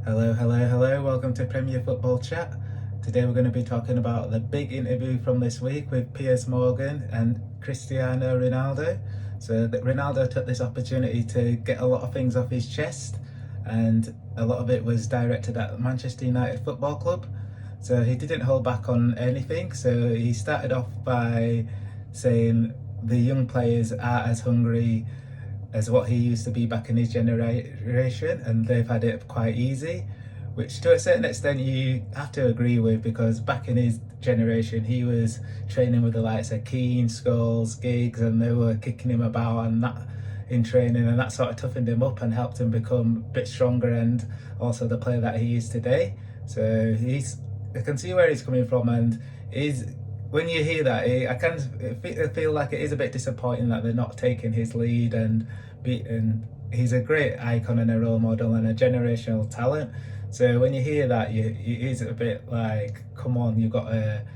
Hello, hello, hello. Welcome to Premier Football Chat. Today we're going to be talking about the big interview from this week with Piers Morgan and Cristiano Ronaldo. So Ronaldo took this opportunity to get a lot of things off his chest, and a lot of it was directed at Manchester United Football Club. So he didn't hold back on anything. So he started off by saying the young players are as hungry as what he used to be back in his generation, and they've had it quite easy, which to a certain extent you have to agree with, because back in his generation he was training with the likes of Keane, Scholes, Giggs, and they were kicking him about and that in training, and that sort of toughened him up and helped him become a bit stronger and also the player that he is today. So I can see where he's coming from, and he's when you hear that, I can feel like it is a bit disappointing that they're not taking his lead, and he's a great icon and a role model and a generational talent. So when you hear that, it is a bit like, come on, you've got to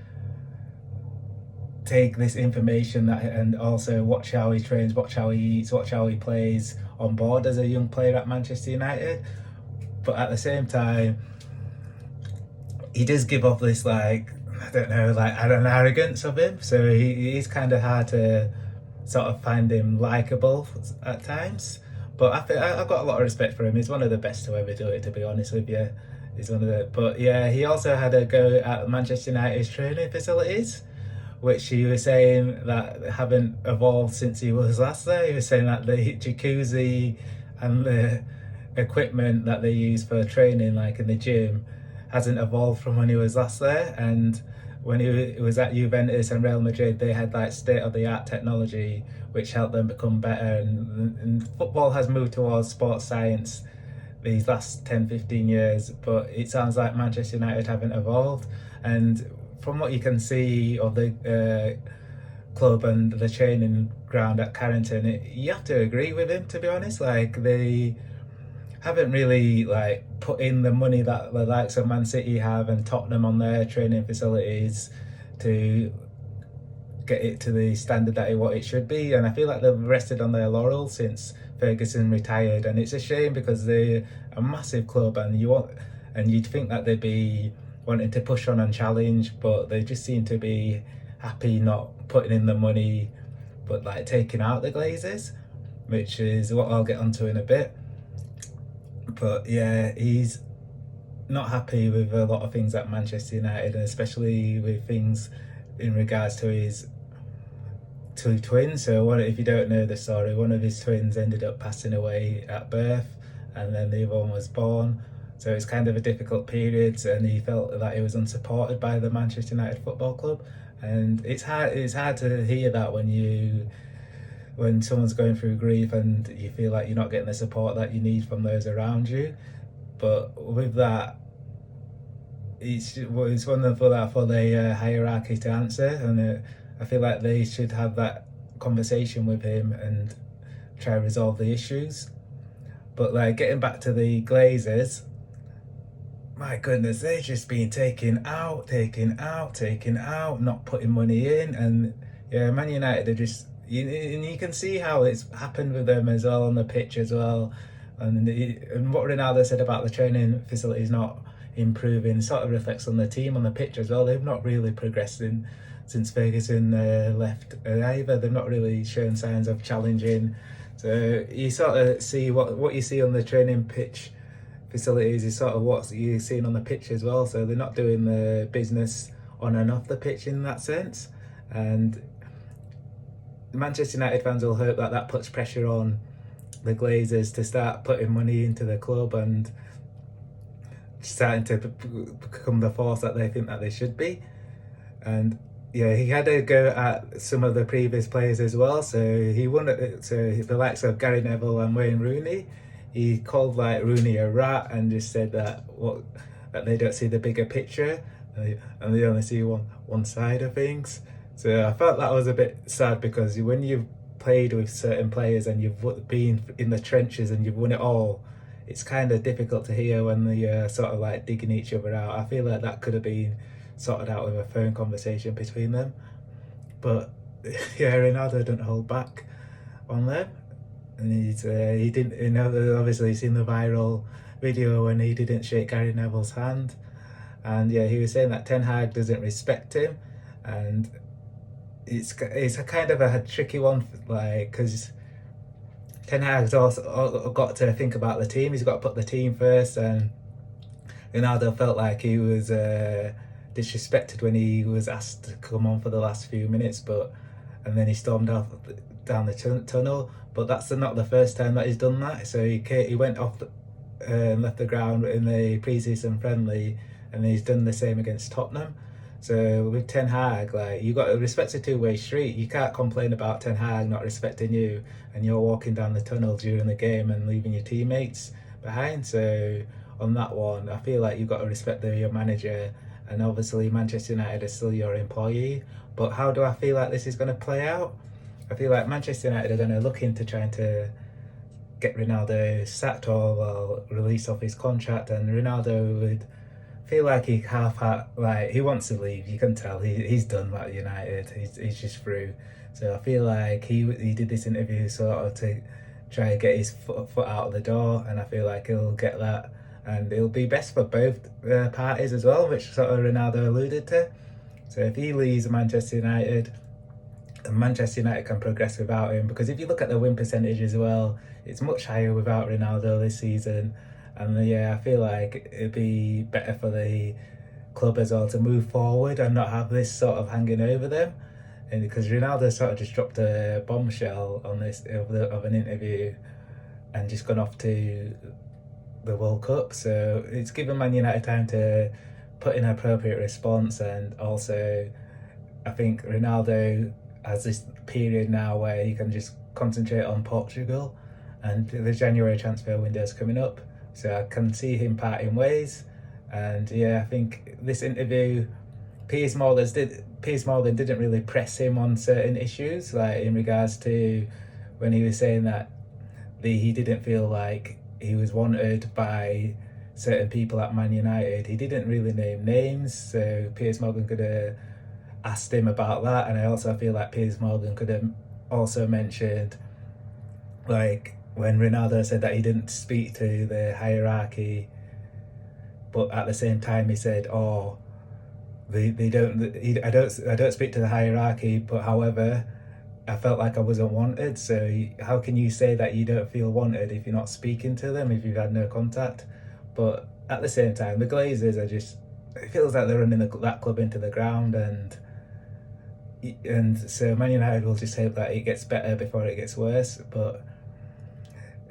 take this information and also watch how he trains, watch how he eats, watch how he plays on board as a young player at Manchester United. But at the same time, he does give off this, like, I don't know, like an arrogance of him. So he's kind of hard to sort of find him likable at times. But I've got a lot of respect for him. He's one of the best to ever do it, to be honest with you. He's one of the. But yeah, he also had a go at Manchester United's training facilities, which he was saying that haven't evolved since he was last there. He was saying that the jacuzzi and the equipment that they use for training, like in the gym, hasn't evolved from when he was last there. And when he was at Juventus and Real Madrid, they had like state-of-the-art technology which helped them become better. And football has moved towards sports science these last 10-15 years, but it sounds like Manchester United haven't evolved. And from what you can see of the club and the training ground at Carrington, you have to agree with him, to be honest. Like, they haven't really like put in the money that the likes of Man City have and Tottenham on their training facilities to get it to the standard that what it should be. And I feel like they've rested on their laurels since Ferguson retired, and it's a shame because they're a massive club, and you'd think that they'd be wanting to push on and challenge, but they just seem to be happy not putting in the money but like taking out the Glazers, which is what I'll get onto in a bit. But yeah, he's not happy with a lot of things at Manchester United, and especially with things in regards to his two twins. So if you don't know the story, one of his twins ended up passing away at birth, and then the other one was born. So it's kind of a difficult period, and he felt that he was unsupported by the Manchester United Football Club. And it's hard to hear that when someone's going through grief and you feel like you're not getting the support that you need from those around you. But with that, it's one for the hierarchy to answer, and I feel like they should have that conversation with him and try to resolve the issues. But like, getting back to the Glazers, my goodness, they're just being taken out, not putting money in. And yeah, Man United are just, you can see how it's happened with them as well on the pitch as well. And what Ronaldo said about the training facilities not improving sort of reflects on the team on the pitch as well. They've not really progressed since Ferguson left either. They've not really shown signs of challenging. So you sort of see what you see on the training pitch facilities is sort of what you're seeing on the pitch as well. So they're not doing the business on and off the pitch in that sense. And Manchester United fans will hope that puts pressure on the Glazers to start putting money into the club and starting to become the force that they think that they should be. And yeah, he had a go at some of the previous players as well. So he won it. So the likes of Gary Neville and Wayne Rooney, he called like Rooney a rat and just said that they don't see the bigger picture, and they only see one side of things. So I felt that was a bit sad, because when you've played with certain players and you've been in the trenches and you've won it all, it's kind of difficult to hear when they're sort of like digging each other out. I feel like that could have been sorted out with a phone conversation between them. But yeah, Ronaldo didn't hold back on them, and he didn't. Obviously, seen the viral video when he didn't shake Gary Neville's hand. And yeah, he was saying that Ten Hag doesn't respect him, and it's a kind of a tricky one, like, because Ten Hag's also got to think about the team. He's got to put the team first, and Ronaldo felt like he was disrespected when he was asked to come on for the last few minutes, and then he stormed off down the tunnel. But that's not the first time that he's done that. So he went off and left the ground in the pre-season friendly, and he's done the same against Tottenham. So with Ten Hag, like, you got to respect a two-way street. You can't complain about Ten Hag not respecting you, and you're walking down the tunnel during the game and leaving your teammates behind. So on that one, I feel like you've got to respect your manager, and obviously Manchester United is still your employee. But how do I feel like this is going to play out? I feel like Manchester United are going to look into trying to get Ronaldo sacked or, well, released off his contract, and Ronaldo would feel like he wants to leave. You can tell he's done at United. He's just through. So I feel like he did this interview sort of to try to get his foot out of the door, and I feel like he'll get that, and it'll be best for both parties as well, which sort of Ronaldo alluded to. So if he leaves Manchester United, and Manchester United can progress without him, because if you look at the win percentage as well, it's much higher without Ronaldo this season. And yeah, I feel like it'd be better for the club as well to move forward and not have this sort of hanging over them. And because Ronaldo sort of just dropped a bombshell on this of an interview and just gone off to the World Cup, so it's given Man United time to put in an appropriate response. And also, I think Ronaldo has this period now where he can just concentrate on Portugal, and the January transfer window is coming up, so I can see him parting ways. And yeah, I think this interview, Piers Morgan didn't really press him on certain issues, like in regards to when he was saying that he didn't feel like he was wanted by certain people at Man United. He didn't really name names, so Piers Morgan could have asked him about that. And I also feel like Piers Morgan could have also mentioned, like, when Ronaldo said that he didn't speak to the hierarchy, but at the same time he said, "Oh, I don't speak to the hierarchy, but however, I felt like I wasn't wanted." So how can you say that you don't feel wanted if you're not speaking to them, if you've had no contact? But at the same time, the Glazers are just, it feels like they're running that club into the ground, and so Man United will just hope that it gets better before it gets worse.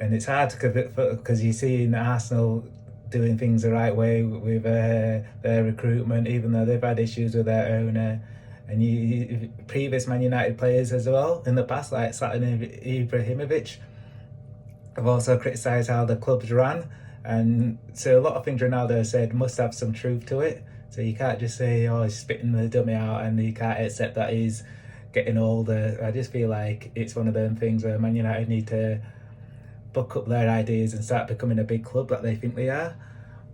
And it's hard because you see in Arsenal doing things the right way with their recruitment, even though they've had issues with their owner. And previous Man United players as well in the past, like Zlatan Ibrahimovic, have also criticised how the club's ran. And so a lot of things Ronaldo said must have some truth to it. So you can't just say, "Oh, he's spitting the dummy out," and you can't accept that he's getting older. I just feel like it's one of them things where Man United need to buck up their ideas and start becoming a big club that they think they are.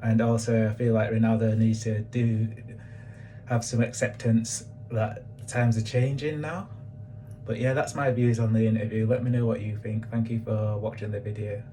And also, I feel like Ronaldo needs to have some acceptance that times are changing now. But yeah, that's my views on the interview. Let me know what you think. Thank you for watching the video.